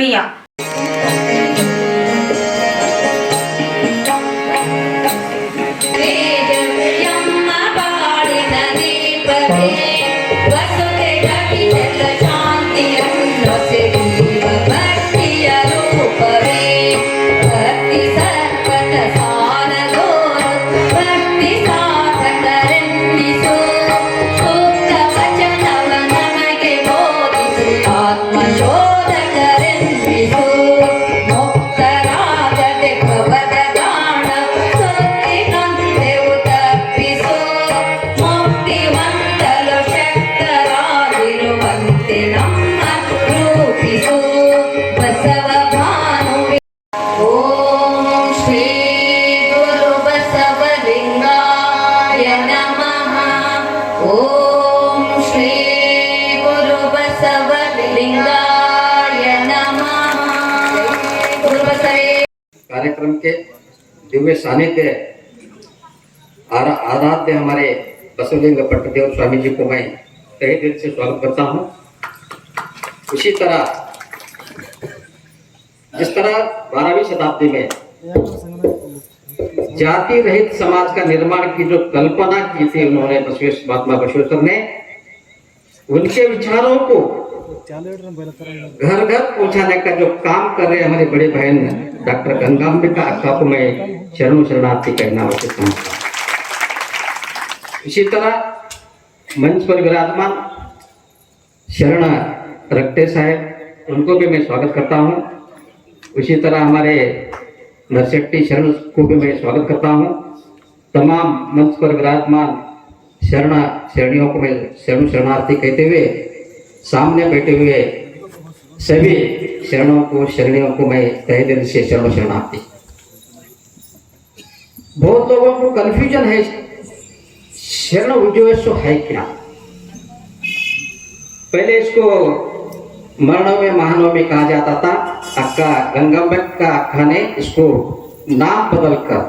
दिया। कार्यक्रम के दिव्य सानिध्य आराध्य हमारे बसवलिंग पट्टदेव स्वामी जी को मैं तहे दिल से स्वागत करता हूँ। उसी तरह जिस तरह 12वीं शताब्दी में जाति रहित समाज का निर्माण की जो कल्पना की थी उन्होंने महात्मा बसवेश्वर ने, उनके विचारों को घर घर पहुंचाने का जो काम कर रहे हमारे बड़े बहन डॉक्टर गंगांबिका अक्का को मैं शरणु शरणार्थी कहना उचित समझता हूं। इसी तरह मंच पर विराजमान शरण रक्टे साहब, उनको भी मैं स्वागत करता हूं। उसी तरह हमारे नरशेट्टी शरण को भी मैं स्वागत करता हूं। तमाम मंच पर विराजमान शरणियों को मैं शरणु शरणार्थी कहते हुए सामने बैठे हुए सभी शरणियों को मैं तहे दिल से शरणु शरणार्थी। बहुत लोगों को कंफ्यूजन है, शरण उज्जवस्व है क्या? पहले इसको मरणों में महानों में कहा जाता था। अक्का गंगांबिका अक्का ने इसको नाम बदलकर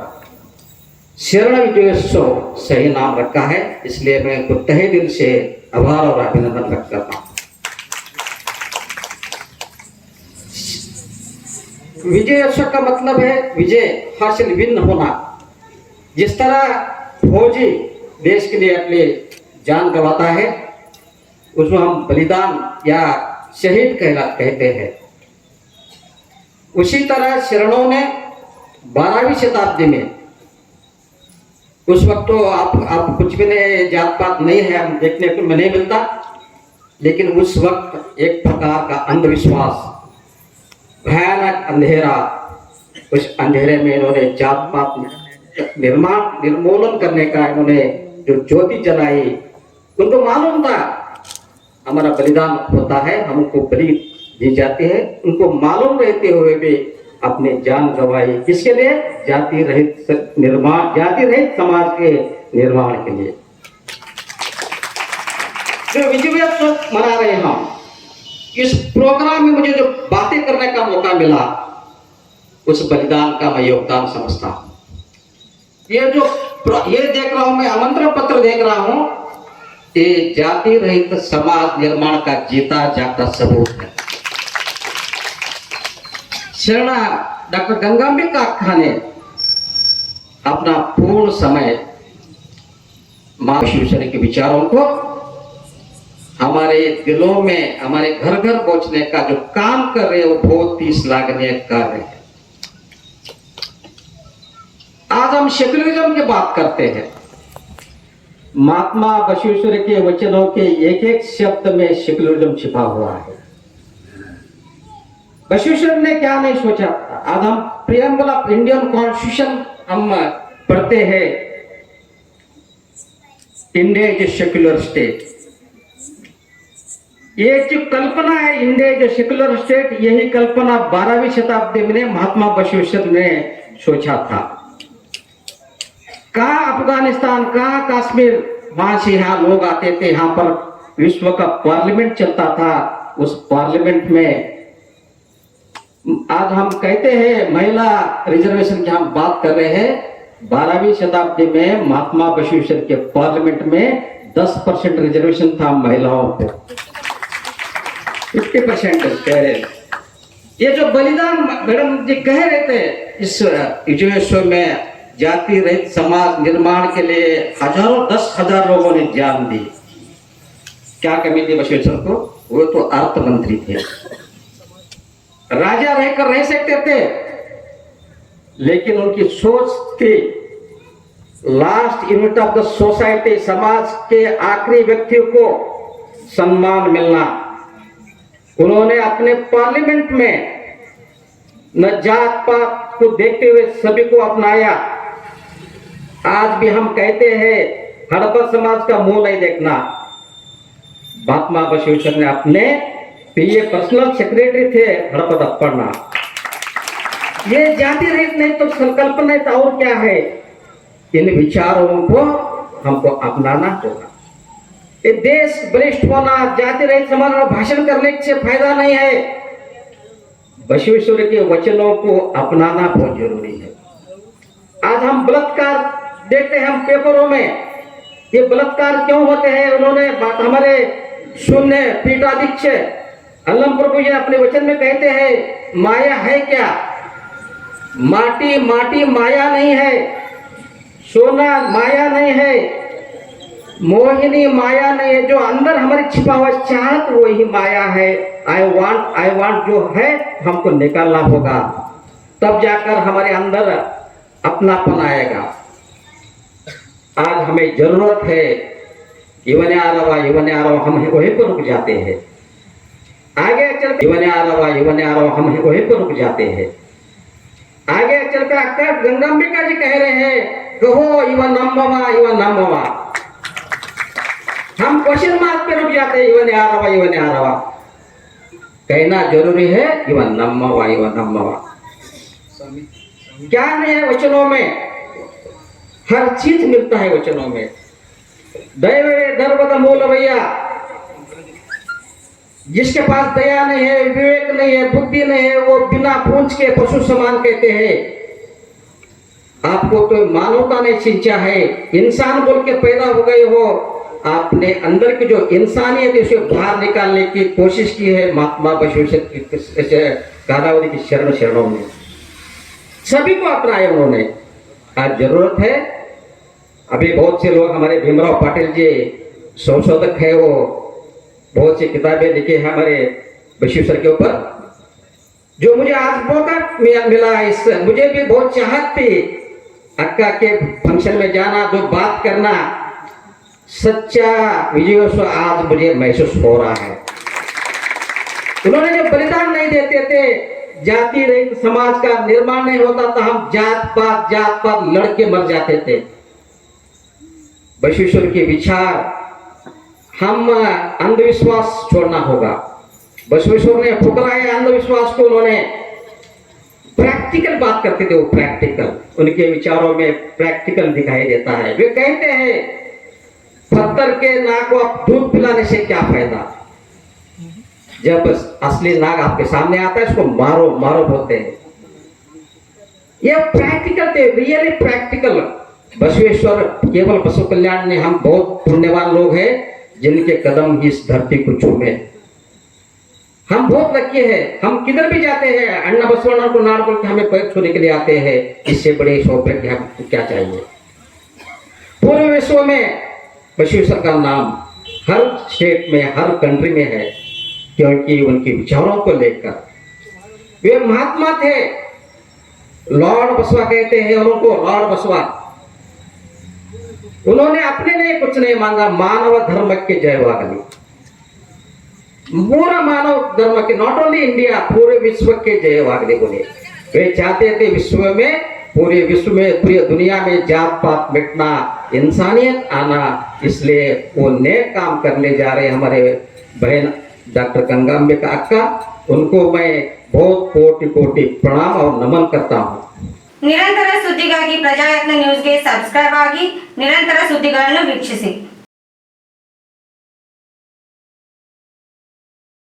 शरण उज्जवस्व सही नाम रखा है, इसलिए मैं उनको तहे दिल से आभार और अभिनंदन व्यक्त करता हूं। विजय अवसर का मतलब है विजय हासिल विन्न होना। जिस तरह फौजी देश के लिए अपनी जान गंवाता है, उसको हम बलिदान या शहीद कहते हैं। उसी तरह शरणों ने 12वीं शताब्दी में, उस वक्त तो आप कुछ भी नहीं, जात पात नहीं है, हम देखने को नहीं मिलता, लेकिन उस वक्त एक प्रकार का अंधविश्वास, भयानक अंधेरा, उस अंधेरे में इन्होंने जात पात निर्मूलन करने का इन्होंने जो ज्योति जलाई, उनको मालूम था हमारा बलिदान होता है, हमको बलि दी जाती है। उनको मालूम रहते हुए भी अपने जान गंवाई, किसके लिए? जाति रहित समाज के निर्माण के लिए। जो विजय उत्सव मना रहे हैं हम, इस प्रोग्राम में मुझे जो बातें करने का मौका मिला, उस बलिदान का मैं योगदान समझता हूं। ये देख रहा हूं मैं, आमंत्रण पत्र देख रहा हूं, ये जाति रहित समाज निर्माण का जीता जागता सबूत है। शरण डॉक्टर गंगांबिका अक्का ने अपना पूर्ण समय मां बसवेश्वरी के विचारों को हमारे दिलों में, हमारे घर घर पहुंचने का जो काम कर रहे हैं, वो बहुत ही श्लाघनीय कार्य है। आज हम सेक्युलरिज्म की बात करते हैं। महात्मा बसवेश्वर के वचनों के एक एक शब्द में सेक्युलरिज्म छिपा हुआ है। बसवेश्वर ने क्या नहीं सोचा? आज हम प्रियम्बल ऑफ इंडियन कॉन्स्टिट्यूशन हम पढ़ते हैं, India is a secular state. ये जो कल्पना है India is a secular state, यही कल्पना 12वीं शताब्दी में महात्मा बसवेश्वर ने सोचा था। कहाँ अफगानिस्तान, कहाँ कश्मीर, वहां से यहाँ लोग आते थे, यहाँ पर विश्व का पार्लियामेंट चलता था। उस पार्लियामेंट में आज हम कहते हैं महिला रिजर्वेशन की हम बात कर रहे हैं। 12वीं शताब्दी में महात्मा बसवेश्वर के पार्लियामेंट में 10% रिजर्वेशन था महिलाओं को, 50% कह रहे। ये जो बलिदान मैडम जी कह रहे थे, इस विश्व में जाति रहित समाज निर्माण के लिए हजारों 10,000 लोगों ने जान दी। क्या कमी थी बसवेश्वर को? वो तो अर्थ मंत्री थे, राजा रहकर रह सकते थे, लेकिन उनकी सोच थी last unit of the society, समाज के आखिरी व्यक्ति को सम्मान मिलना। उन्होंने अपने पार्लियामेंट में न जात पात को देखते हुए सभी को अपनाया। आज भी हम कहते हैं हड़प्पा समाज का मुंह नहीं देखना। महात्मा बसवेश्वर ने अपने पीए पर्सनल सेक्रेटरी थे हड़प्पा पढ़ना। ये जाति रहित नहीं तो संकल्पना है, तो और क्या है? इन विचारों को हमको अपनाना होगा। ये देश बलिष्ठ होना, जाति रहित समाज में भाषण करने से फायदा नहीं है। बसवेश्वर के वचनों को अपनाना बहुत जरूरी है। आज हम बलात्कार देखते हैं हम पेपरों में, ये बलात्कार क्यों होते हैं? उन्होंने बात हमारे सुनने पीठाधीश अल्लम प्रभु जी अपने वचन में कहते हैं, माया है क्या? माटी माटी माया नहीं है, सोना माया नहीं है, मोहिनी माया नहीं है। जो अंदर हमारी छिपा हुआ चाहत वही माया है। आई वांट जो है हमको निकालना होगा, तब जाकर हमारे अंदर अपनापन आएगा। आज हमें जरूरत है इवने आ रहा हम वहीं पर रुक जाते हैं। आगे चल इवने आ रहा हम वहीं पर रुक जाते हैं। आगे चलकर अक्का गंगांबिका जी कह रहे हैं, कहो इवन नम्मवा। हम क्वेश्चन मार्क पे रुक जाते हैं, इवन आ रहा कहना जरूरी है, इवन नम्मवा। क्या नहीं है वचनों में? हर चीज मिलता है वचनों में। दैवे धर्मद मूल भैया, जिसके पास दया नहीं है, विवेक नहीं है, बुद्धि नहीं है, वो बिना पूंछ के पशु समान कहते हैं। आपको तो मानवता ने सिंचा है, इंसान बोल के पैदा हो गए हो। आपने अंदर की जो इंसानियत है उसे बाहर निकालने की कोशिश की है महात्मा बसवेश्वर गादावरी की शरणों में। सभी को अपनाया उन्होंने। आज जरूरत है, अभी बहुत से लोग हमारे भीमराव पाटिल जी संशोधक है, वो बहुत सी किताबें लिखी है हमारे बसवेश्वर के ऊपर। जो मुझे आज मौका मिला, इस मुझे भी बहुत चाहत थी अक्का के फंक्शन में जाना, जो बात करना। सच्चा विजयोत्सव आज मुझे महसूस हो रहा है। उन्होंने जो बलिदान नहीं देते थे, जाति रहित समाज का निर्माण नहीं होता था, हम जात पात लड़के मर जाते थे। बसवेश्वर के विचार, हम अंधविश्वास छोड़ना होगा। बसवेश्वर ने ठुकराया अंधविश्वास को, उन्होंने प्रैक्टिकल बात करते थे। वो प्रैक्टिकल, उनके विचारों में प्रैक्टिकल दिखाई देता है। वे कहते हैं पत्थर के नाग को आप दूध पिलाने से क्या फायदा? जब असली नाग आपके सामने आता है उसको मारो बोलते हैं। ये प्रैक्टिकल थे, रियली प्रैक्टिकल। बसवेश्वर केवल बसव कल्याण ने, हम बहुत पुण्यवान लोग हैं जिनके कदम इस धरती को चूमे। हम बहुत लकी है, हम किधर भी जाते हैं अन्ना बसवಣ್णा को नाड़ बोल के हमें पैर छूने के लिए आते हैं। इससे बड़े सौभाग्य हमको क्या चाहिए? पूरे विश्व में बसवेश्वर का नाम हर स्टेट में, हर कंट्री में है, क्योंकि उनके विचारों को लेकर वे महात्मा थे। लॉर्ड बसवा कहते हैं उनको, लॉर्ड बसवा। उन्होंने अपने लिए कुछ नहीं मांगा, मानव धर्म के जयवागली। पूरा मानव धर्म के, नॉट ओनली इंडिया, पूरे विश्व के जयवागली बोले। वे चाहते थे विश्व में, पूरे विश्व में, पूरी दुनिया में जात पात मिटना, इंसानियत आना। इसलिए वो नेक काम करने जा रहे हमारे बहन डॉक्टर गंगांबिका अक्का। उनको मैं बहुत कोटि कोटि प्रणाम और नमन करता हूँ। ನಿರಂತರ ಸುದ್ದಿಗಾಗಿ ಪ್ರಜಾಯತ್ನ ನ್ಯೂಸ್ಗೆ ಸಬ್ಸ್ಕ್ರೈಬ್ ಆಗಿ ನಿರಂತರ ಸುದ್ದಿಗಳನ್ನು ವೀಕ್ಷಿಸಿ।